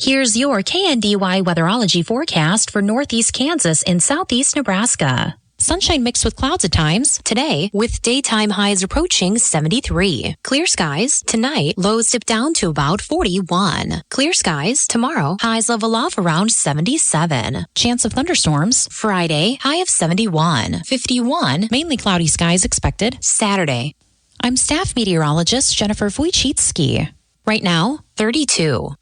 Here's your KNDY weatherology forecast for northeast Kansas and southeast Nebraska. Sunshine mixed with clouds at times today, with daytime highs approaching 73. Clear skies tonight, lows dip down to about 41. Clear skies tomorrow, highs level off around 77. Chance of thunderstorms Friday, high of 71. 51, mainly cloudy skies expected Saturday. I'm staff meteorologist Jennifer Wojcicki. Right now, 32.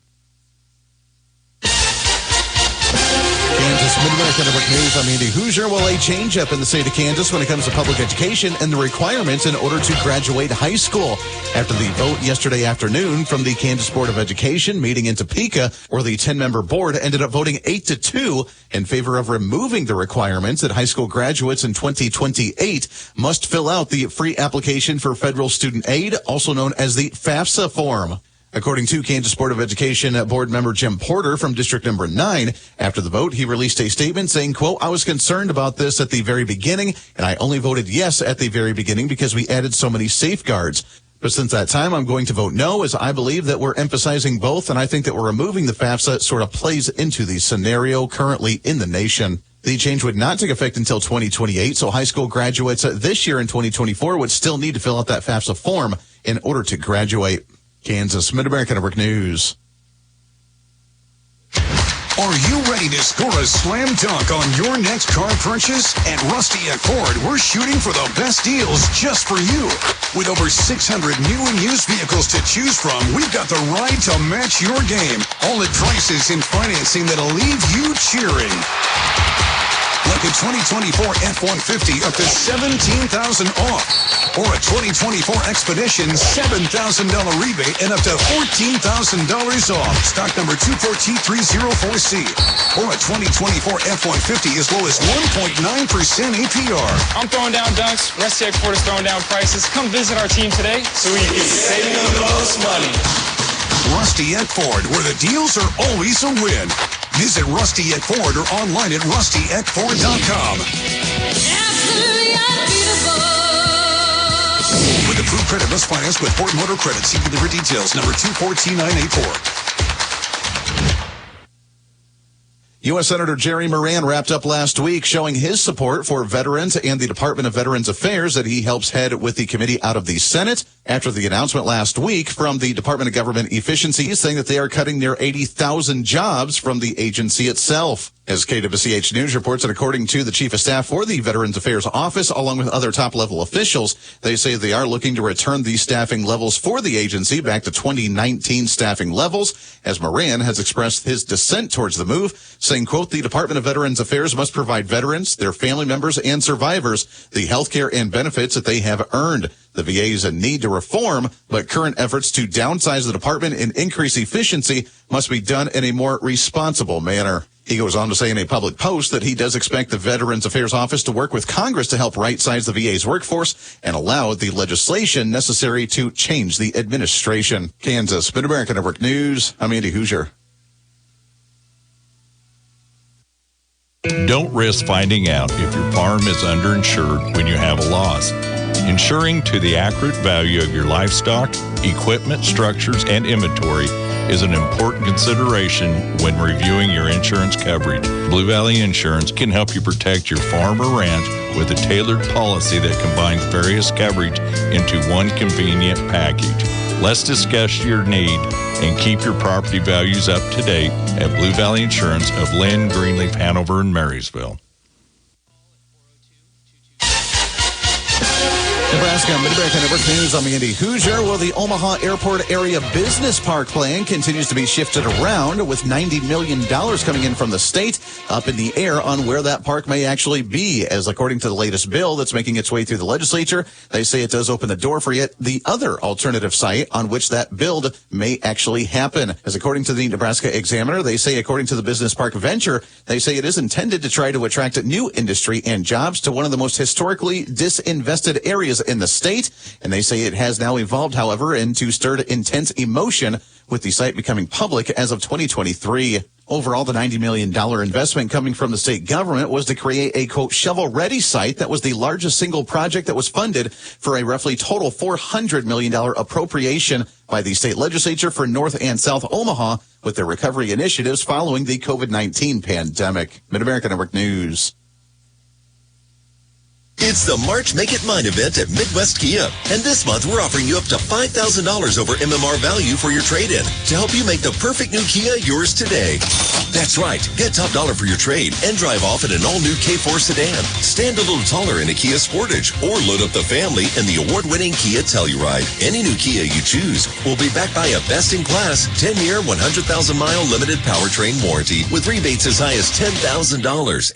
Kansas Mid-America Network News. I'm Andy Hoosier. Well, a change-up in the state of Kansas when it comes to public education and the requirements in order to graduate high school. After the vote yesterday afternoon from the Kansas Board of Education meeting in Topeka, where the 10-member board ended up voting 8-2 in favor of removing the requirements that high school graduates in 2028 must fill out the free application for federal student aid, also known as the FAFSA form. According to Kansas Board of Education board member Jim Porter from District Number 9, after the vote, he released a statement saying, quote, "I was concerned about this at the very beginning, and I only voted yes at the very beginning because we added so many safeguards. But since that time, I'm going to vote no, as I believe that we're emphasizing both, and I think that we're removing the FAFSA sort of plays into the scenario currently in the nation." The change would not take effect until 2028, so high school graduates this year in 2024 would still need to fill out that FAFSA form in order to graduate. Kansas Mid-America Network News. Are you ready to score a slam dunk on your next car purchase? At Rusty at Ford, we're shooting for the best deals just for you. With over 600 new and used vehicles to choose from, we've got the ride to match your game. All at prices and financing that'll leave you cheering. Like a 2024 F-150 up to $17,000 off. Or a 2024 Expedition $7,000 rebate and up to $14,000 off. Stock number 24T304C. Or a 2024 F-150 as low as 1.9% APR. I'm throwing down dunks. Rusty at Ford is throwing down prices. Come visit our team today so we can save the most money. Rusty at Ford, where the deals are always a win. Visit Rusty at Ford or online at rustyatford.com. With approved credit, must finance with Ford Motor Credit. See delivery details. Number 24T984. U.S. Senator Jerry Moran wrapped up last week showing his support for veterans and the Department of Veterans Affairs that he helps head with the committee out of the Senate after the announcement last week from the Department of Government Efficiency saying that they are cutting near 80,000 jobs from the agency itself. As KWCH News reports, and according to the Chief of Staff for the Veterans Affairs Office, along with other top-level officials, they say they are looking to return these staffing levels for the agency back to 2019 staffing levels, as Moran has expressed his dissent towards the move, saying, quote, "The Department of Veterans Affairs must provide veterans, their family members, and survivors the health care and benefits that they have earned. The VA is in need to reform, but current efforts to downsize the department and increase efficiency must be done in a more responsible manner." He goes on to say in a public post that he does expect the Veterans Affairs Office to work with Congress to help right-size the VA's workforce and allow the legislation necessary to change the administration. Kansas Mid-America Network News, I'm Andy Hoosier. Don't risk finding out if your farm is underinsured when you have a loss. Insuring to the accurate value of your livestock, equipment, structures, and inventory is an important consideration when reviewing your insurance coverage. Blue Valley Insurance can help you protect your farm or ranch with a tailored policy that combines various coverage into one convenient package. Let's discuss your need and keep your property values up to date at Blue Valley Insurance of Lynn, Greenleaf, Hanover, and Marysville. Nebraska Mid-America Network News. I'm Andy Hoosier. Well, the Omaha Airport Area Business Park plan continues to be shifted around, with $90 million coming in from the state, up in the air on where that park may actually be. As according to the latest bill that's making its way through the legislature, they say it does open the door for yet the other alternative site on which that build may actually happen. As according to the Nebraska Examiner, they say according to the business park venture, they say it is intended to try to attract new industry and jobs to one of the most historically disinvested areas in the state. And they say it has now evolved, however, into stirred intense emotion, with the site becoming public as of 2023. Overall, the $90 million investment coming from the state government was to create a, quote, shovel-ready site that was the largest single project that was funded for a roughly total $400 million appropriation by the state legislature for North and South Omaha with their recovery initiatives following the COVID-19 pandemic. Mid-America Network News. It's the March Make It Mine event at Midwest Kia. And this month, we're offering you up to $5,000 over MMR value for your trade-in to help you make the perfect new Kia yours today. That's right. Get top dollar for your trade and drive off in an all-new K4 sedan. Stand a little taller in a Kia Sportage or load up the family in the award-winning Kia Telluride. Any new Kia you choose will be backed by a best-in-class 10-year, 100,000-mile limited powertrain warranty with rebates as high as $10,000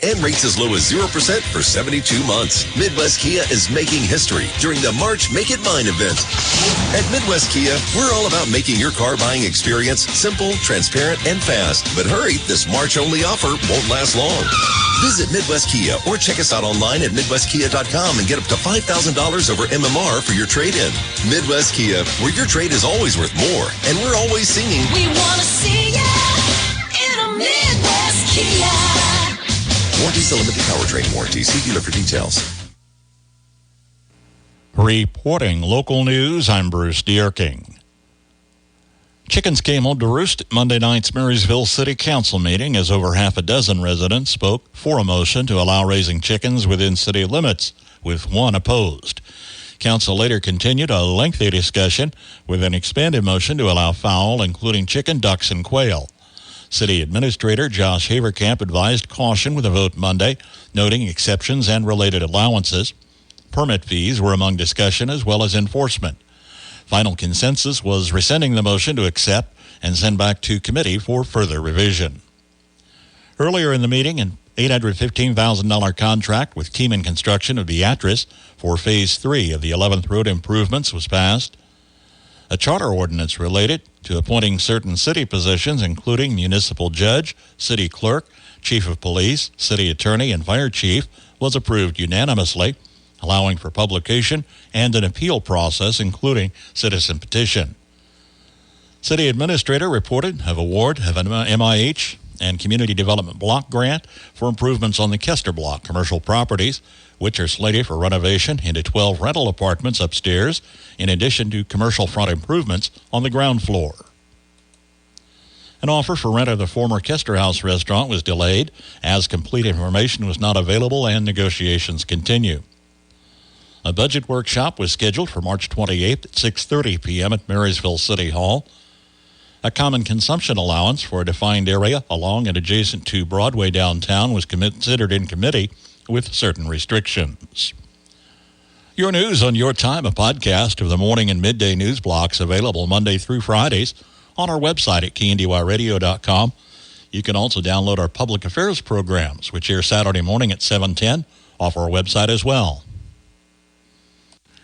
and rates as low as 0% for 72 months. Midwest Kia is making history during the March Make It Mine event. At Midwest Kia, we're all about making your car buying experience simple, transparent, and fast. But hurry, this March-only offer won't last long. Visit Midwest Kia or check us out online at MidwestKia.com and get up to $5,000 over MMR for your trade-in. Midwest Kia, where your trade is always worth more, and we're always singing. We want to see ya in a Midwest Kia. Warranties the limited powertrain warranty. See dealer for details. Reporting local news, I'm Bruce Dierking. Chickens came home to roost at Monday night's Marysville City Council meeting as over half a dozen residents spoke for a motion to allow raising chickens within city limits, with one opposed. Council later continued a lengthy discussion with an expanded motion to allow fowl, including chicken, ducks, and quail. City Administrator Josh Haverkamp advised caution with a vote Monday, noting exceptions and related allowances. Permit fees were among discussion as well as enforcement. Final consensus was rescinding the motion to accept and send back to committee for further revision. Earlier in the meeting, an $815,000 contract with Keeman Construction of Beatrice for Phase 3 of the 11th Road improvements was passed. A charter ordinance related to appointing certain city positions, including municipal judge, city clerk, chief of police, city attorney, and fire chief, was approved unanimously, allowing for publication and an appeal process, including citizen petition. City Administrator reported of award of an MIH and Community Development Block Grant for improvements on the Kester Block commercial properties, which are slated for renovation into 12 rental apartments upstairs, in addition to commercial front improvements on the ground floor. An offer for rent of the former Kester House restaurant was delayed as complete information was not available and negotiations continue. A budget workshop was scheduled for March 28th at 6:30 p.m. at Marysville City Hall. A common consumption allowance for a defined area along and adjacent to Broadway downtown was considered in committee with certain restrictions. Your News on Your Time, a podcast of the morning and midday news blocks available Monday through Fridays on our website at KNDYradio.com. You can also download our public affairs programs, which air Saturday morning at 7:10 off our website as well.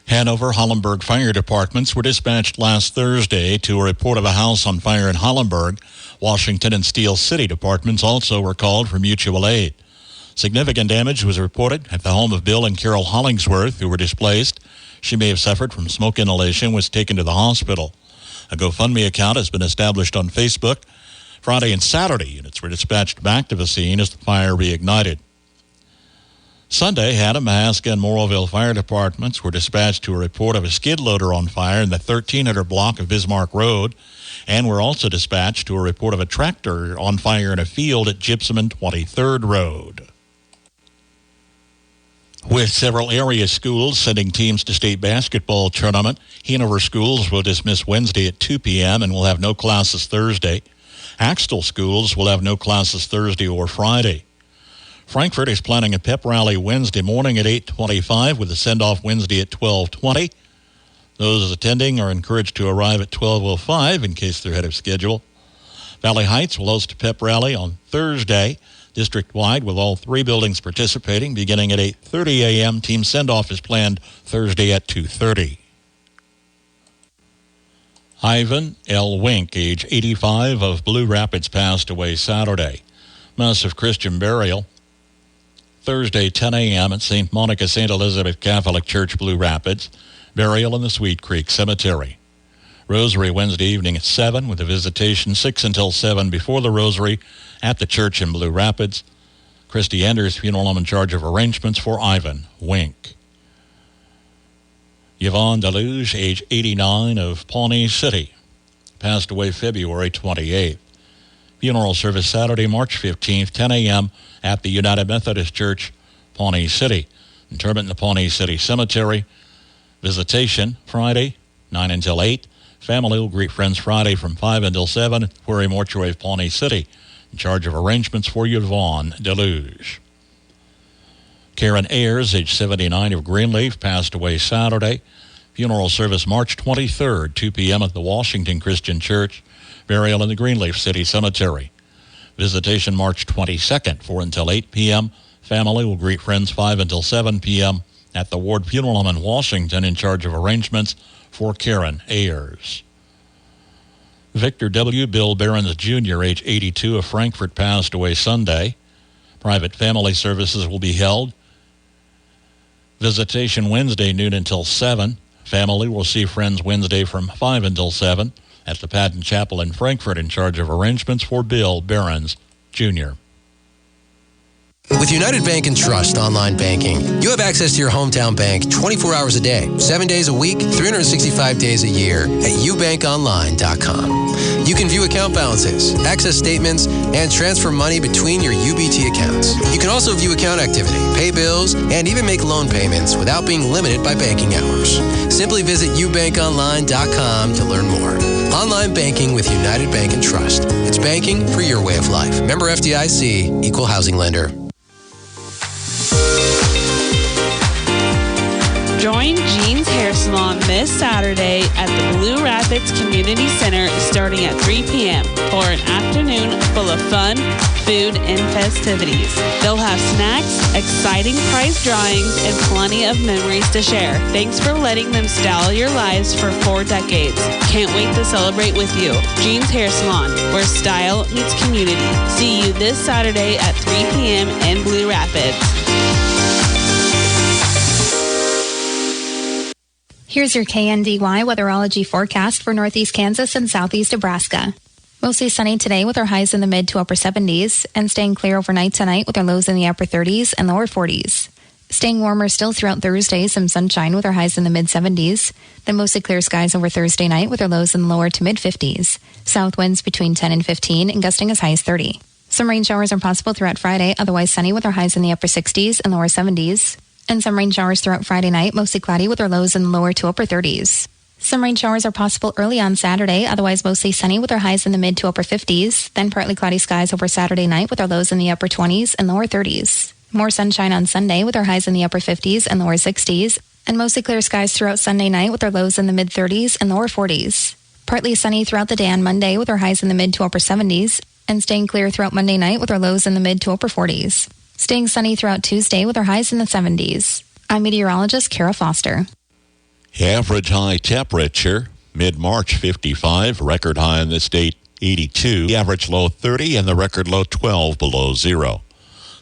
Hanover, Hollenberg fire departments were dispatched last Thursday to a report of a house on fire in Hollenberg. Washington and Steel City departments also were called for mutual aid. Significant damage was reported at the home of Bill and Carol Hollingsworth, who were displaced. She may have suffered from smoke inhalation, was taken to the hospital. A GoFundMe account has been established on Facebook. Friday and Saturday, units were dispatched back to the scene as the fire reignited. Sunday, Haddam, Mahaska, and Morrowville fire departments were dispatched to a report of a skid loader on fire in the 1300 block of Bismarck Road, and were also dispatched to a report of a tractor on fire in a field at Gypsum and 23rd Road. With several area schools sending teams to state basketball tournament, Hanover schools will dismiss Wednesday at 2 p.m. and will have no classes Thursday. Axtell schools will have no classes Thursday or Friday. Frankfort is planning a pep rally Wednesday morning at 8:25 with a send-off Wednesday at 12:20. Those attending are encouraged to arrive at 12:05 in case they're ahead of schedule. Valley Heights will host a pep rally on Thursday, district-wide, with all three buildings participating beginning at 8:30 a.m. Team send-off is planned Thursday at 2:30. Ivan L. Wink, age 85, of Blue Rapids, passed away Saturday. Massive Christian burial Thursday, 10 a.m. at St. Monica St. Elizabeth Catholic Church, Blue Rapids. Burial in the Sweet Creek Cemetery. Rosary Wednesday evening at 7 with a visitation 6 until 7 before the Rosary at the church in Blue Rapids. Christy Anders, funeral home in charge of arrangements for Ivan Wink. Yvonne Deluge, age 89, of Pawnee City, passed away February 28th. Funeral service Saturday, March 15th, 10 a.m. at the United Methodist Church, Pawnee City. Interment in the Pawnee City Cemetery. Visitation Friday, 9 until 8. Family will greet friends Friday from 5 until 7 at the Quarry Mortuary of Pawnee City. In charge of arrangements for Yvonne Deluge. Karen Ayers, age 79, of Greenleaf, passed away Saturday. Funeral service March 23rd, 2 p.m. at the Washington Christian Church. Burial in the Greenleaf City Cemetery. Visitation March 22nd, 4 until 8 p.m. Family will greet friends 5 until 7 p.m. at the Ward Funeral Home in Washington, in charge of arrangements for Karen Ayers. Victor W. Bill Behrens Jr., age 82, of Frankfort, passed away Sunday. Private family services will be held. Visitation Wednesday, noon until 7. Family will see friends Wednesday from 5 until 7 at the Patton Chapel in Frankfort, in charge of arrangements for Bill Behrens Jr. With United Bank and Trust online banking, you have access to your hometown bank 24 hours a day, 7 days a week, 365 days a year at ubankonline.com. You can view account balances, access statements, and transfer money between your UBT accounts. You can also view account activity, pay bills, and even make loan payments without being limited by banking hours. Simply visit ubankonline.com to learn more. Online banking with United Bank and Trust. It's banking for your way of life. Member FDIC, Equal Housing Lender. Join Jean's Hair Salon this Saturday at the Blue Rapids Community Center starting at 3 p.m. for an afternoon full of fun, food, and festivities. They'll have snacks, exciting prize drawings, and plenty of memories to share. Thanks for letting them style your lives for 4 decades. Can't wait to celebrate with you. Jean's Hair Salon, where style meets community. See you this Saturday at 3 p.m. in Blue Rapids. Here's your KNDY weatherology forecast for northeast Kansas and southeast Nebraska. Mostly sunny today with our highs in the mid to upper 70s, and staying clear overnight tonight with our lows in the upper 30s and lower 40s. Staying warmer still throughout Thursday, some sunshine with our highs in the mid 70s, then mostly clear skies over Thursday night with our lows in the lower to mid 50s. South winds between 10 and 15 and gusting as high as 30. Some rain showers are possible throughout Friday, otherwise sunny with our highs in the upper 60s and lower 70s. And some rain showers throughout Friday night, mostly cloudy with our lows in the lower to upper 30s. Some rain showers are possible early on Saturday, otherwise mostly sunny with our highs in the mid to upper 50s, then partly cloudy skies over Saturday night with our lows in the upper 20s and lower 30s. More sunshine on Sunday with our highs in the upper 50s and lower 60s, and mostly clear skies throughout Sunday night with our lows in the mid 30s and lower 40s. Partly sunny throughout the day on Monday with our highs in the mid to upper 70s, and staying clear throughout Monday night with our lows in the mid to upper 40s. Staying sunny throughout Tuesday with our highs in the 70s. I'm meteorologist Kara Foster. Average high temperature, mid-March 55, record high in the state 82, the average low 30, and the record low 12 below zero.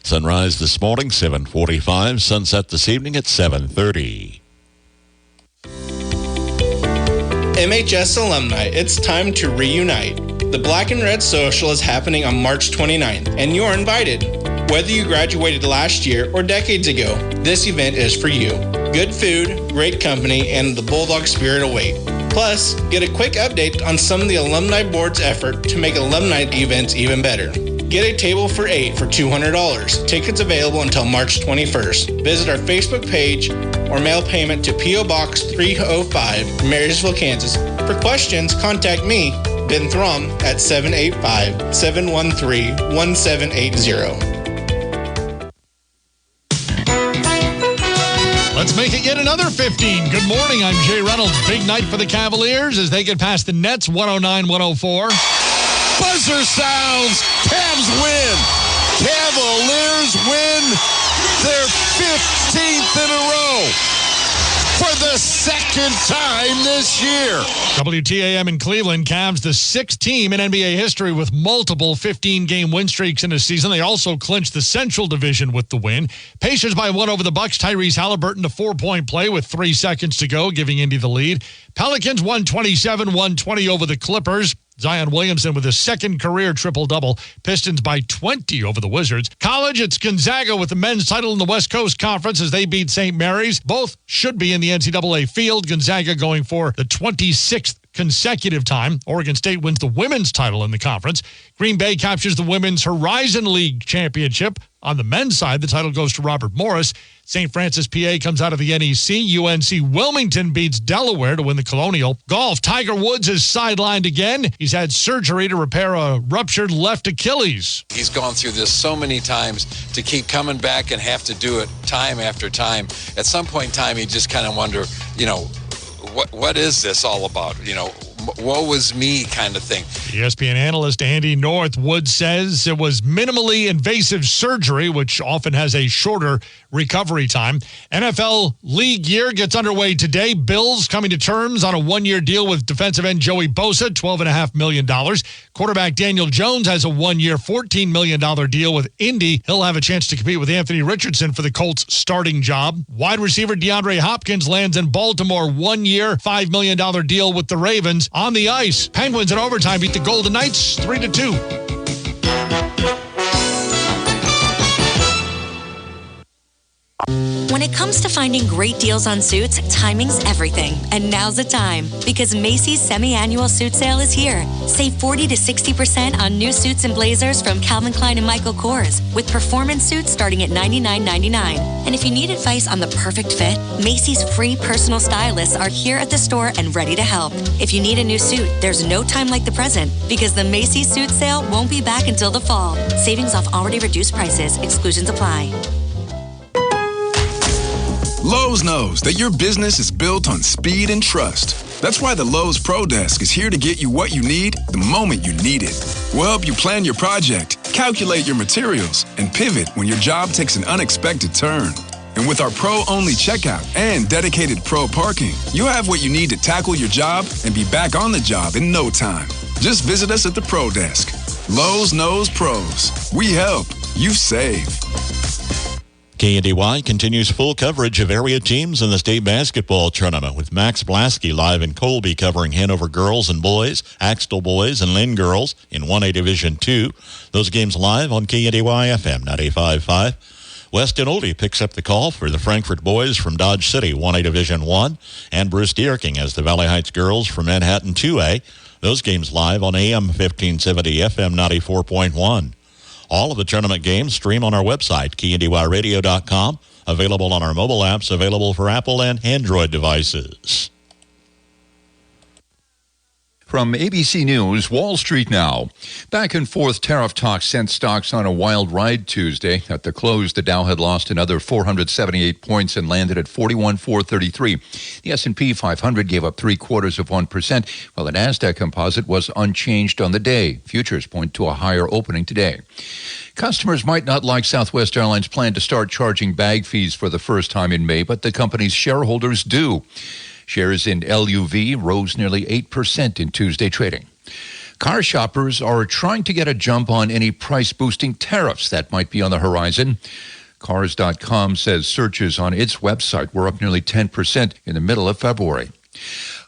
Sunrise this morning 7:45, sunset this evening at 7:30. MHS alumni, it's time to reunite. The Black and Red Social is happening on March 29th, and you're invited. Whether you graduated last year or decades ago, this event is for you. Good food, great company, and the Bulldog spirit await. Plus, get a quick update on some of the alumni board's effort to make alumni events even better. Get a table for 8 for $200. Tickets available until March 21st. Visit our Facebook page or mail payment to P.O. Box 305, Marysville, Kansas. For questions, contact me, Ben Throm, at 785-713-1780. Let's make it yet another 15. Good morning. I'm Jay Reynolds. Big night for the Cavaliers as they get past the Nets, 109-104. Buzzer sounds. Cavs win. Cavaliers win their 15th in a row for the second time this year. WTAM in Cleveland, Cavs the 6th team in NBA history with multiple 15-game win streaks in a season. They also clinched the Central Division with the win. Pacers by 1 over the Bucks. Tyrese Halliburton to 4-point play with 3 seconds to go, giving Indy the lead. Pelicans 127-120 over the Clippers. Zion Williamson with his second career triple-double. Pistons by 20 over the Wizards. College, it's Gonzaga with the men's title in the West Coast Conference as they beat St. Mary's. Both should be in the NCAA field. Gonzaga going for the 26th consecutive time. Oregon State wins the women's title in the conference. Green Bay captures the Women's Horizon League championship. On the men's side, the title goes to Robert Morris. St. Francis, PA comes out of the NEC. UNC Wilmington beats Delaware to win the Colonial. Golf, Tiger Woods is sidelined again. He's had surgery to repair a ruptured left Achilles. He's gone through this so many times to keep coming back and have to do it time after time. At some point in time, he just kind of wonder, what is this all about? Woe is me kind of thing. ESPN analyst Andy North Woods says it was minimally invasive surgery, which often has a shorter recovery time. NFL league year gets underway today. Bills coming to terms on a one-year deal with defensive end Joey Bosa, $12.5 million. Quarterback Daniel Jones has a one-year, $14 million deal with Indy. He'll have a chance to compete with Anthony Richardson for the Colts starting job. Wide receiver DeAndre Hopkins lands in Baltimore, one-year, $5 million deal with the Ravens. On the ice, Penguins in overtime beat the Golden Knights 3-2. When it comes to finding great deals on suits, timing's everything. And now's the time, because Macy's semi-annual suit sale is here. Save 40 to 60% on new suits and blazers from Calvin Klein and Michael Kors, with performance suits starting at $99.99. And if you need advice on the perfect fit, Macy's free personal stylists are here at the store and ready to help. If you need a new suit, there's no time like the present, because the Macy's suit sale won't be back until the fall. Savings off already reduced prices. Exclusions apply. Lowe's knows that your business is built on speed and trust. That's why the Lowe's Pro Desk is here to get you what you need the moment you need it. We'll help you plan your project, calculate your materials, and pivot when your job takes an unexpected turn. And with our Pro-only checkout and dedicated Pro parking, you have what you need to tackle your job and be back on the job in no time. Just visit us at the Pro Desk. Lowe's knows pros. We help. You save. KNDY continues full coverage of area teams in the state basketball tournament with Max Blasky live in Colby covering Hanover girls and boys, Axtell boys, and Lynn girls in 1A Division 2. Those games live on KNDY FM 95.5. Weston Oldie picks up the call for the Frankfort boys from Dodge City 1A Division 1, and Bruce Dierking has the Valley Heights girls from Manhattan 2A. Those games live on AM 1570 FM 94.1. All of the tournament games stream on our website, KNDYradio.com, available on our mobile apps, available for Apple and Android devices. From ABC News, Wall Street now. Back and forth tariff talks sent stocks on a wild ride Tuesday. At the close, the Dow had lost another 478 points and landed at 41,433. The S&P 500 gave up 0.75%, while the Nasdaq Composite was unchanged on the day. Futures point to a higher opening today. Customers might not like Southwest Airlines' plan to start charging bag fees for the first time in May, but the company's shareholders do. Shares in LUV rose nearly 8% in Tuesday trading. Car shoppers are trying to get a jump on any price-boosting tariffs that might be on the horizon. Cars.com says searches on its website were up nearly 10% in the middle of February.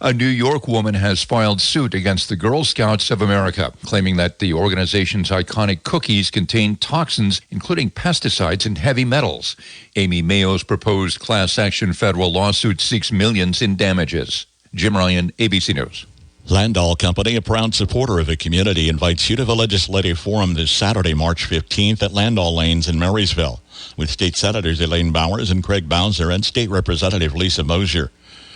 A New York woman has filed suit against the Girl Scouts of America, claiming that the organization's iconic cookies contain toxins, including pesticides and heavy metals. Amy Mayo's proposed class action federal lawsuit seeks millions in damages. Jim Ryan, ABC News. Landau Company, a proud supporter of the community, invites you to the Legislative Forum this Saturday, March 15th at Landau Lanes in Marysville, with State Senators Elaine Bowers and Craig Bowser and State Representative Lisa Mosier.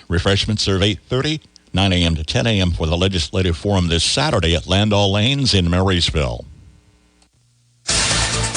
Refreshments serve 8:30, 9 a.m. to 10 a.m. for the Legislative Forum this Saturday at Landau Lanes in Marysville.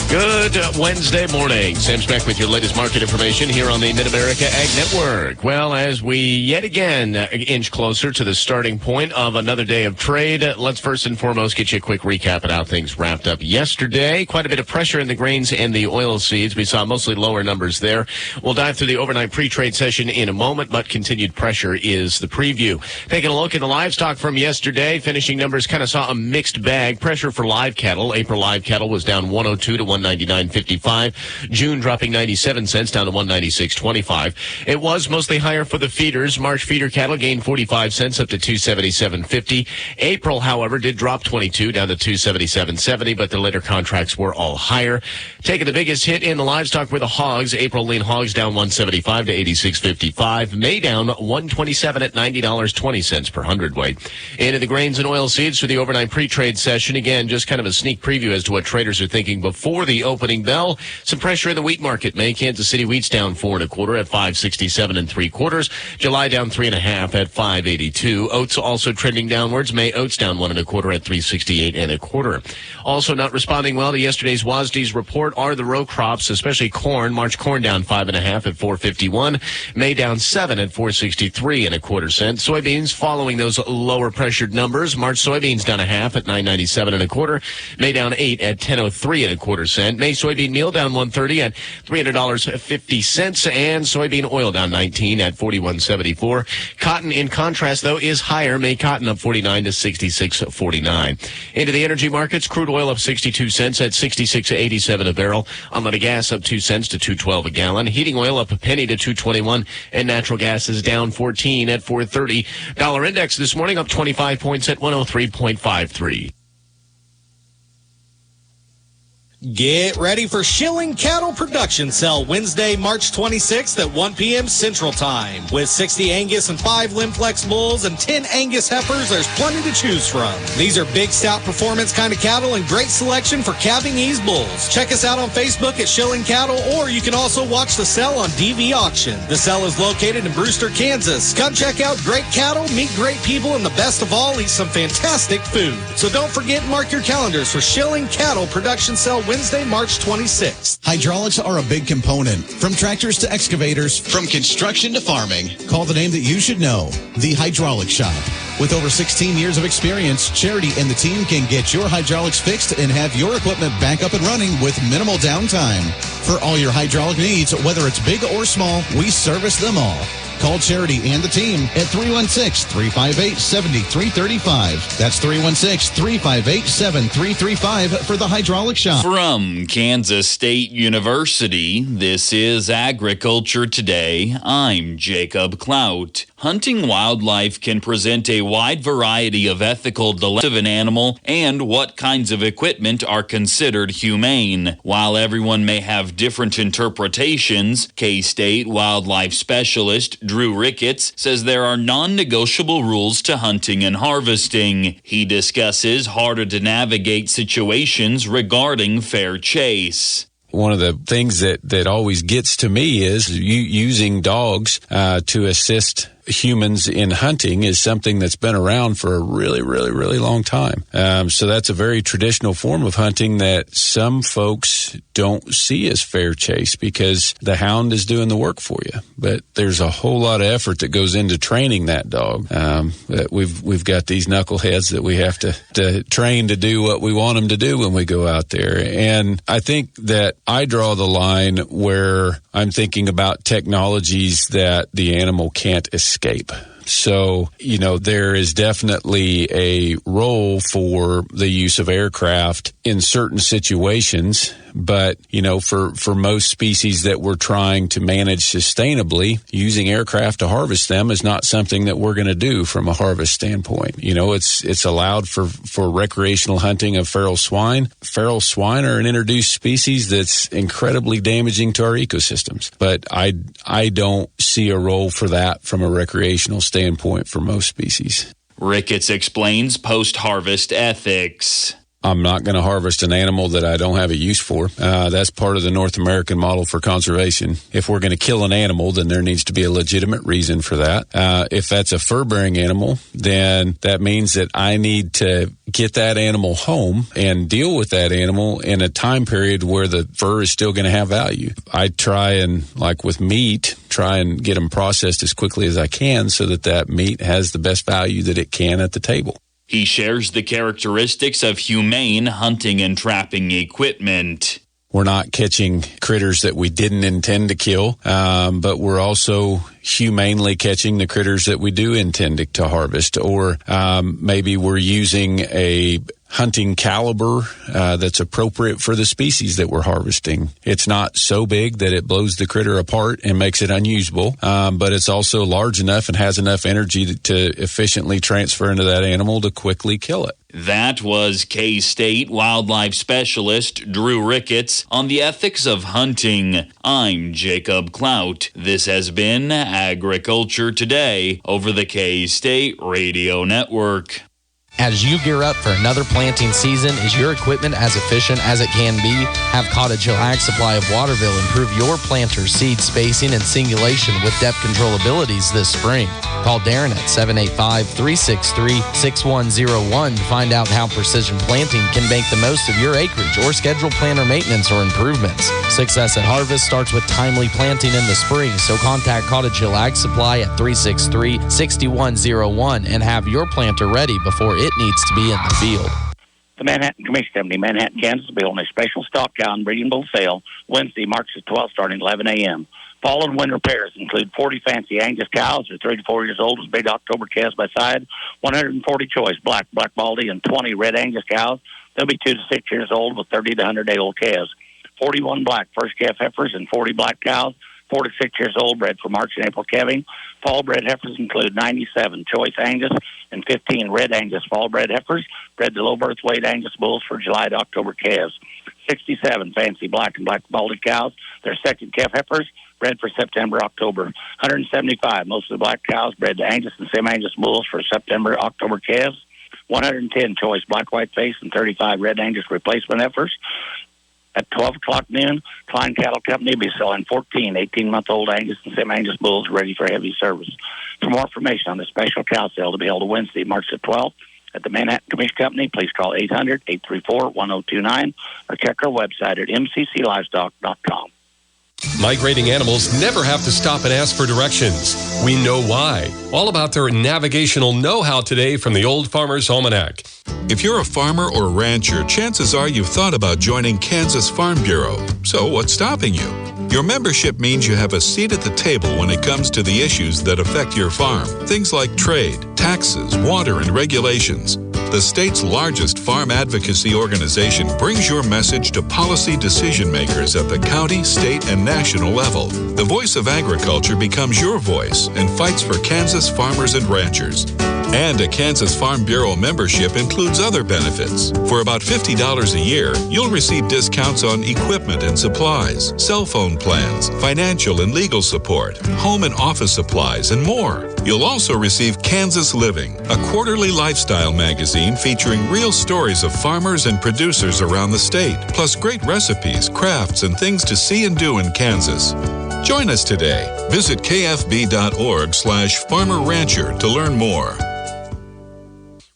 Good Wednesday morning. Sam Speck with your latest market information here on the Mid-America Ag Network. Well, as we yet again inch closer to the starting point of another day of trade, let's first and foremost get you a quick recap of how things wrapped up yesterday. Quite a bit of pressure in the grains and the oil seeds. We saw mostly lower numbers there. We'll dive through the overnight pre-trade session in a moment, but continued pressure is the preview. Taking a look at the livestock from yesterday, finishing numbers kind of saw a mixed bag. Pressure for live cattle. April live cattle was down 102 to $199.55. June dropping 97 cents down to $196.25. It was mostly higher for the feeders. March feeder cattle gained 45 cents up to $277.50. April, however, did drop 22 down to $277.70, but the later contracts were all higher. Taking the biggest hit in the livestock were the hogs. April lean hogs down 175 to 86.55. May down 127 at $90.20 per hundredweight. Into the grains and oil seeds for the overnight pre-trade session. Again, just kind of a sneak preview as to what traders are thinking before the opening bell. Some pressure in the wheat market. May Kansas City wheat's down 4 1/4 at 567 3/4. July down 3 1/2 at 582. Oats also trending downwards. May oats down 1 1/4 at 368 1/4. Also not responding well to yesterday's WASDE's report are the row crops, especially corn. March corn down 5 1/2 at 451. May down 7 at 463 1/4 cents. Soybeans following those lower pressured numbers. March soybeans down 1/2 at 997 1/4. May down 8 at 1003 1/4 cent. May soybean meal down 130 at $300.50, and soybean oil down 19 at 41.74. Cotton, in contrast, though, is higher. May cotton up 49 to 66.49. Into the energy markets, crude oil up 62 cents at 66.87 a barrel. Unleaded gas up 2 cents to $2.12 a gallon. Heating oil up a penny to $2.21, and natural gas is down 14 at $4.30. Dollar index this morning up 25 points at 103.53. Get ready for Schilling Cattle Production Sale Wednesday, March 26th at 1 p.m. Central Time. With 60 Angus and 5 Limflex bulls and 10 Angus heifers, there's plenty to choose from. These are big, stout performance kind of cattle and great selection for calving ease bulls. Check us out on Facebook at Schilling Cattle, or you can also watch the sale on DV Auction. The sale is located in Brewster, Kansas. Come check out great cattle, meet great people, and the best of all, eat some fantastic food. So don't forget and mark your calendars for Schilling Cattle Production Sale Wednesday, March 26th. Hydraulics are a big component. From tractors to excavators, from construction to farming. Call the name that you should know, The Hydraulic Shop. With over 16 years of experience, Charity and the team can get your hydraulics fixed and have your equipment back up and running with minimal downtime. For all your hydraulic needs, whether it's big or small, we service them all. Call Charity and the team at 316-358-7335. That's 316-358-7335 for the Hydraulic Shop. From Kansas State University, this is Agriculture Today. I'm Jacob Clout. Hunting wildlife can present a wide variety of ethical dilemmas of an animal and what kinds of equipment are considered humane. While everyone may have different interpretations, K-State wildlife specialist Drew Ricketts says there are non-negotiable rules to hunting and harvesting. He discusses harder to navigate situations regarding fair chase. One of the things that always gets to me is using dogs to assist humans in hunting is something that's been around for a really, really, really long time. So that's a very traditional form of hunting that some folks don't see as fair chase because the hound is doing the work for you. But there's a whole lot of effort that goes into training that dog. We've got these knuckleheads that we have to train to do what we want them to do when we go out there. And I think that I draw the line where I'm thinking about technologies that the animal can't escape. So, there is definitely a role for the use of aircraft in certain situations. But, for most species that we're trying to manage sustainably, using aircraft to harvest them is not something that we're going to do from a harvest standpoint. It's allowed for recreational hunting of feral swine. Feral swine are an introduced species that's incredibly damaging to our ecosystems. But I don't see a role for that from a recreational standpoint for most species. Ricketts explains post-harvest ethics. I'm not going to harvest an animal that I don't have a use for. That's part of the North American model for conservation. If we're going to kill an animal, then there needs to be a legitimate reason for that. If that's a fur-bearing animal, then that means that I need to get that animal home and deal with that animal in a time period where the fur is still going to have value. I try and, like with meat, try and get them processed as quickly as I can so that meat has the best value that it can at the table. He shares the characteristics of humane hunting and trapping equipment. We're not catching critters that we didn't intend to kill, but we're also humanely catching the critters that we do intend to harvest. Or maybe we're using a hunting caliber that's appropriate for the species that we're harvesting. It's not so big that it blows the critter apart and makes it unusable, but it's also large enough and has enough energy to efficiently transfer into that animal to quickly kill it. That was K-State wildlife specialist Drew Ricketts on the ethics of hunting. I'm Jacob Clout. This has been Agriculture Today over the K-State Radio Network. As you gear up for another planting season, is your equipment as efficient as it can be? Have Cottage Hill Ag Supply of Waterville improve your planter's seed spacing and singulation with depth control abilities this spring. Call Darren at 785-363-6101 to find out how precision planting can make the most of your acreage or schedule planter maintenance or improvements. Success at harvest starts with timely planting in the spring, so contact Cottage Hill Ag Supply at 363-6101 and have your planter ready before it needs to be in the field. The Manhattan Commission Company, Manhattan, Kansas, will be holding a special stock cow and breeding bull sale Wednesday, March the 12th, starting at 11 a.m. Fall and winter pairs include 40 fancy Angus cows, they're 3 to 4 years old, with big October calves by side, 140 choice black baldy, and 20 red Angus cows. They'll be 2 to 6 years old with 30 to 100-day-old calves. 41 black first calf heifers and 40 black cows, 4 to 6 years old, bred for March and April calving. Fall bred heifers include 97 choice Angus and 15 red Angus fall bred heifers, bred to low birth weight Angus bulls for July to October calves. 67 fancy black and black baldy cows, they're second calf heifers, bred for September, October. 175 mostly black cows, bred to Angus and semi-Angus bulls for September, October calves. 110 choice black white face and 35 red Angus replacement heifers. At 12 o'clock noon, Klein Cattle Company will be selling 14 18-month-old Angus and semi-Angus bulls ready for heavy service. For more information on the special cow sale to be held Wednesday, March the 12th, at the Manhattan Commission Company, please call 800-834-1029 or check our website at mcclivestock.com. Migrating animals never have to stop and ask for directions. We know why. All about their navigational know-how today from the Old Farmer's Almanac. If you're a farmer or rancher, chances are you've thought about joining Kansas Farm Bureau. So what's stopping you? Your membership means you have a seat at the table when it comes to the issues that affect your farm. Things like trade, taxes, water, and regulations. The state's largest farm advocacy organization brings your message to policy decision makers at the county, state, and national level. The voice of agriculture becomes your voice and fights for Kansas farmers and ranchers. And a Kansas Farm Bureau membership includes other benefits. For about $50 a year, you'll receive discounts on equipment and supplies, cell phone plans, financial and legal support, home and office supplies, and more. You'll also receive Kansas Living, a quarterly lifestyle magazine featuring real stories of farmers and producers around the state, plus great recipes, crafts, and things to see and do in Kansas. Join us today. Visit kfb.org/farmer-rancher to learn more.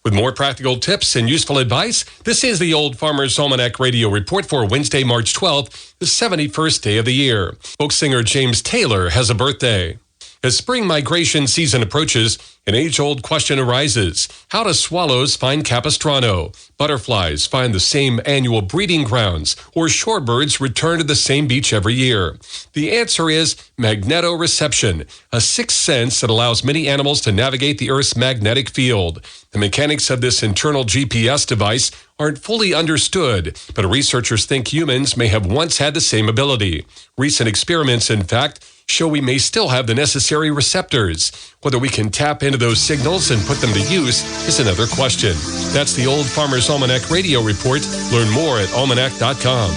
With more practical tips and useful advice, this is the Old Farmer's Almanac Radio Report for Wednesday, March 12th, the 71st day of the year. Folk singer James Taylor has a birthday. As spring migration season approaches, an age-old question arises. How do swallows find Capistrano? Butterflies find the same annual breeding grounds, or shorebirds return to the same beach every year? The answer is magnetoreception, a sixth sense that allows many animals to navigate the Earth's magnetic field. The mechanics of this internal GPS device aren't fully understood, but researchers think humans may have once had the same ability. Recent experiments, in fact, show we may still have the necessary receptors. Whether we can tap into those signals and put them to use is another question. That's the Old Farmer's Almanac Radio Report. Learn more at almanac.com.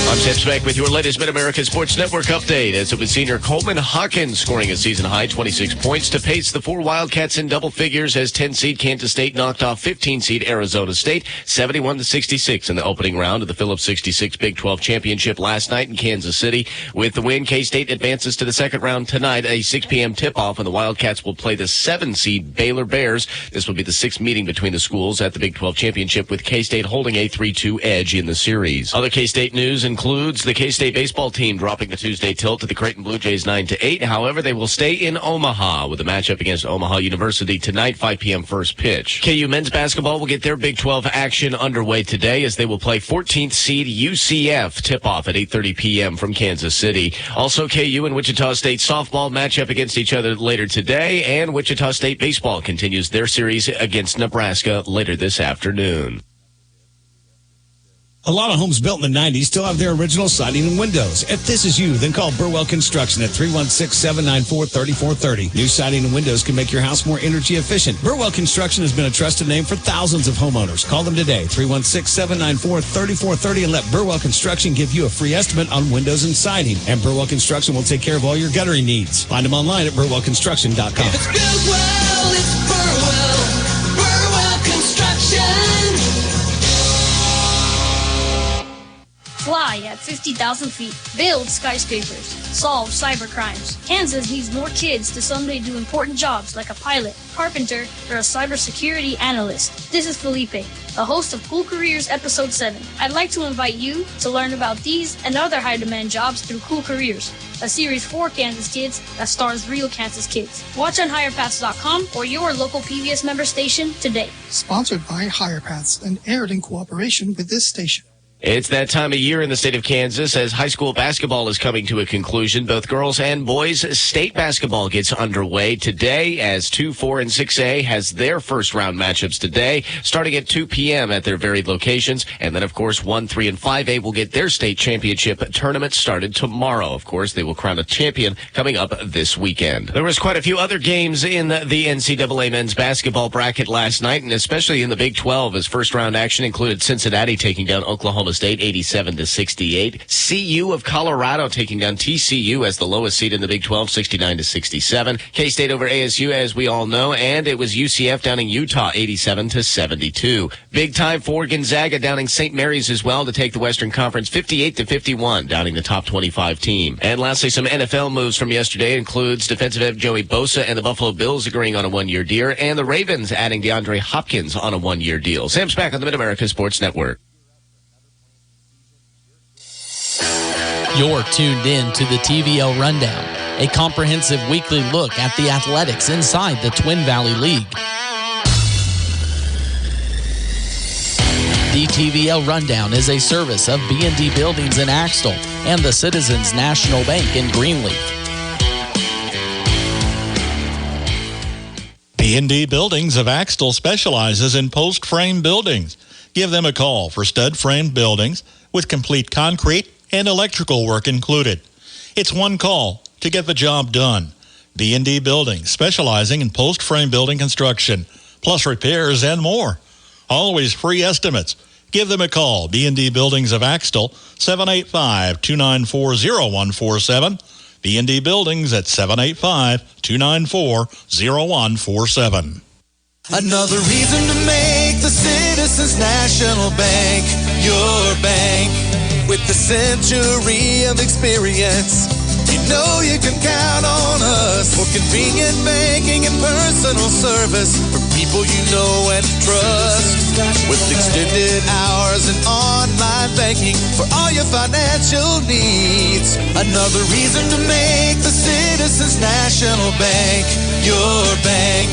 I'm Tim Speck with your latest Mid-America Sports Network update. As it was senior Coleman Hawkins scoring a season-high 26 points to pace the four Wildcats in double figures as 10-seed Kansas State knocked off 15-seed Arizona State 71-66 in the opening round of the Phillips 66 Big 12 Championship last night in Kansas City. With the win, K-State advances to the second round tonight, a 6 p.m. tip-off, and the Wildcats will play the 7-seed Baylor Bears. This will be the sixth meeting between the schools at the Big 12 Championship, with K-State holding a 3-2 edge in the series. Other K-State news include includes the K-State baseball team dropping the Tuesday tilt to the Creighton Blue Jays 9-8. However, they will stay in Omaha with a matchup against Omaha University tonight, 5 p.m. first pitch. KU men's basketball will get their Big 12 action underway today as they will play 14th seed UCF. Tip-off at 8:30 p.m. from Kansas City. Also, KU and Wichita State softball matchup against each other later today, and Wichita State baseball continues their series against Nebraska later this afternoon. A lot of homes built in the 90s still have their original siding and windows. If this is you, then call Burwell Construction at 316-794-3430. New siding and windows can make your house more energy efficient. Burwell Construction has been a trusted name for thousands of homeowners. Call them today, 316-794-3430, and let Burwell Construction give you a free estimate on windows and siding. And Burwell Construction will take care of all your guttering needs. Find them online at burwellconstruction.com. If it's Burwell, it's Burwell. Burwell Construction. Fly at 50,000 feet. Build skyscrapers. Solve cyber crimes. Kansas needs more kids to someday do important jobs like a pilot, carpenter, or a cybersecurity analyst. This is Felipe, the host of Cool Careers Episode 7. I'd like to invite you to learn about these and other high-demand jobs through Cool Careers, a series for Kansas kids that stars real Kansas kids. Watch on HigherPaths.com or your local PBS member station today. Sponsored by HigherPaths and aired in cooperation with this station. It's that time of year in the state of Kansas as high school basketball is coming to a conclusion. Both girls and boys state basketball gets underway today as 2, 4, and 6A has their first round matchups today, starting at 2 p.m. at their varied locations. And then, of course, 1, 3, and 5A will get their state championship tournament started tomorrow. Of course, they will crown a champion coming up this weekend. There was quite a few other games in the NCAA men's basketball bracket last night, and especially in the Big 12 as first round action included Cincinnati taking down Oklahoma State 87-68. CU of Colorado taking down TCU as the lowest seed in the Big 12, 69-67. K-State over ASU, as we all know, and it was UCF downing Utah 87-72. Big time for Gonzaga downing St. Mary's as well to take the Western Conference 58-51, downing the top 25 team. And lastly, some NFL moves from yesterday includes defensive end Joey Bosa and the Buffalo Bills agreeing on a one-year deal, and the Ravens adding DeAndre Hopkins on a one-year deal. Sam's back on the Mid-America Sports Network. You're tuned in to the TVL Rundown, a comprehensive weekly look at the athletics inside the Twin Valley League. The TVL Rundown is a service of B&D Buildings in Axtell and the Citizens National Bank in Greenleaf. B&D Buildings of Axtell specializes in post-frame buildings. Give them a call for stud-frame buildings with complete concrete and electrical work included. It's one call to get the job done. B&D Buildings, specializing in post-frame building construction, plus repairs and more. Always free estimates. Give them a call. B&D Buildings of Axtell, 785-294-0147. B&D Buildings at 785-294-0147. Another reason to make the Citizens National Bank your bank. With the century of experience, you know you can count on us for convenient banking and personal service for people you know and trust. With extended hours and online banking for all your financial needs. Another reason to make the Citizens National Bank your bank.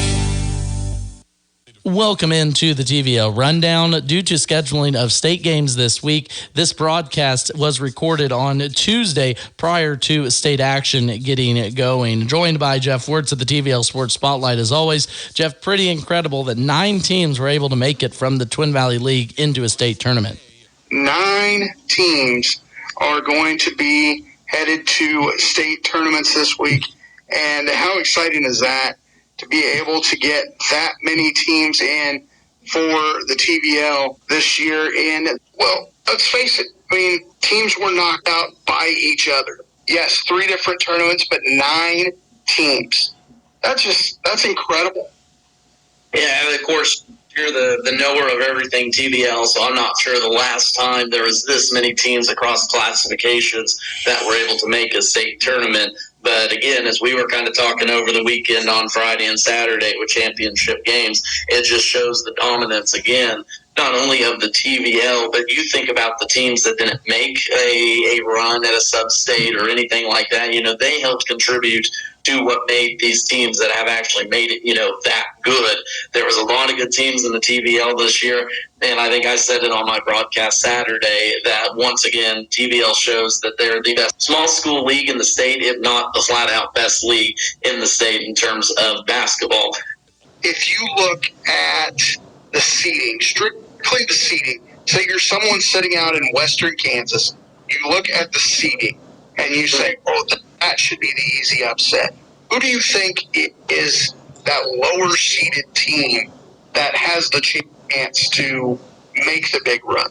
Welcome into the TVL Rundown. Due to scheduling of state games this week, this broadcast was recorded on Tuesday prior to state action getting going. Joined by Jeff Wirtz at the TVL Sports Spotlight as always. Jeff, pretty incredible that 9 teams were able to make it from the Twin Valley League into a state tournament. 9 teams are going to be headed to state tournaments this week, and how exciting is that? To be able to get that many teams in for the TVL this year. And, well, let's face it, I mean, teams were knocked out by each other. Yes, 3 different tournaments, but 9 teams. That's incredible. Yeah, and of course, you're the knower of everything TVL, so I'm not sure the last time there was this many teams across classifications that were able to make a state tournament. But again, as we were kind of talking over the weekend on Friday and Saturday with championship games, it just shows the dominance again, not only of the TVL, but you think about the teams that didn't make a run at a sub-state or anything like that. They helped contribute to what made these teams that have actually made it, that good. There was a lot of good teams in the TVL this year, and I think I said it on my broadcast Saturday that once again, TVL shows that they're the best small school league in the state, if not the flat-out best league in the state in terms of basketball. If you look at the seeding, strictly the seeding, say you're someone sitting out in western Kansas, you look at the seeding, and you say, that should be the easy upset. Who do you think is that lower seeded team that has the chance to make the big run?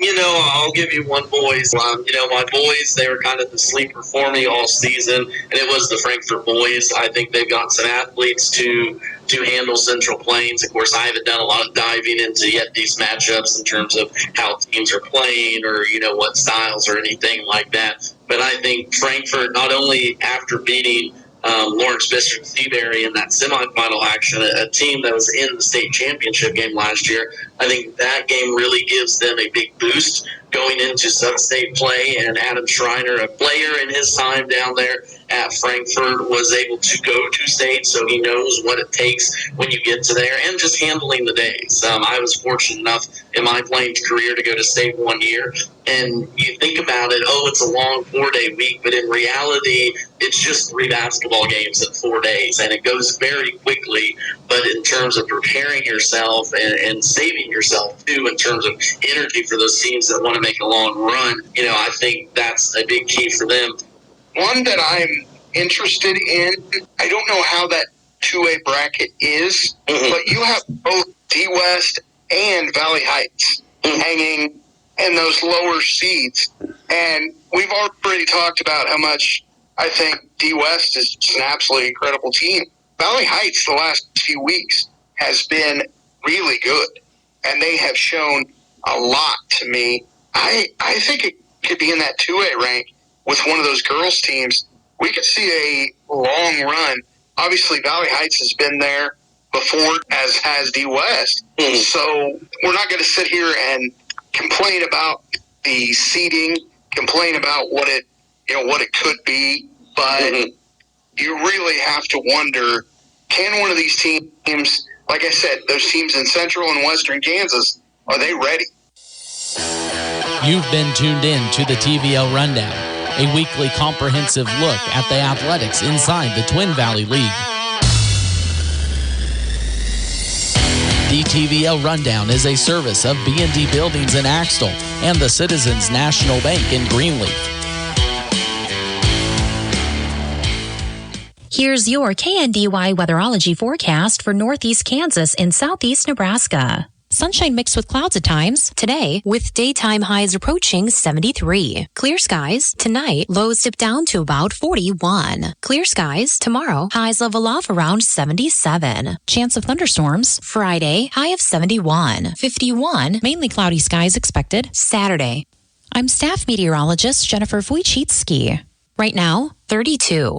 I'll give you one, boys. My boys, they were kind of the sleeper for me all season, and it was the Frankfort boys. I think they've got some athletes to handle Central Plains. Of course, I haven't done a lot of diving into yet these matchups in terms of how teams are playing or, what styles or anything like that. But I think Frankfort, not only after beating Lawrence Bishop Seabury in that semifinal action, a team that was in the state championship game last year, I think that game really gives them a big boost going into sub-state play. And Adam Schreiner, a player in his time down there at Frankfurt, was able to go to state, so he knows what it takes when you get to there, and just handling the days. I was fortunate enough in my playing career to go to state 1 year, and you think about it, it's a long 4-day week, but in reality, it's just 3 basketball games in 4 days, and it goes very quickly. But in terms of preparing yourself and saving yourself, too, in terms of energy for those teams that want to make a long run, I think that's a big key for them. One that I'm interested in, I don't know how that 2A bracket is, but you have both D-West and Valley Heights hanging in those lower seeds. And we've already talked about how much I think D-West is just an absolutely incredible team. Valley Heights the last few weeks has been really good, and they have shown a lot to me. I think it could be in that 2A rank with one of those girls' teams. We could see a long run. Obviously, Valley Heights has been there before, as has D-West. So we're not going to sit here and complain about the seeding, complain about what it could be, but you really have to wonder, can one of these teams, like I said, those teams in central and western Kansas, are they ready? You've been tuned in to the TVL Rundown, a weekly comprehensive look at the athletics inside the Twin Valley League. The TVL Rundown is a service of B&D Buildings in Axtell and the Citizens National Bank in Greenleaf. Here's your KNDY weatherology forecast for northeast Kansas and southeast Nebraska. Sunshine mixed with clouds at times today, with daytime highs approaching 73. Clear skies tonight, lows dip down to about 41. Clear skies tomorrow, highs level off around 77. Chance of thunderstorms Friday, high of 71. 51, mainly cloudy skies expected Saturday. I'm staff meteorologist Jennifer Wojcicki. Right now, 32.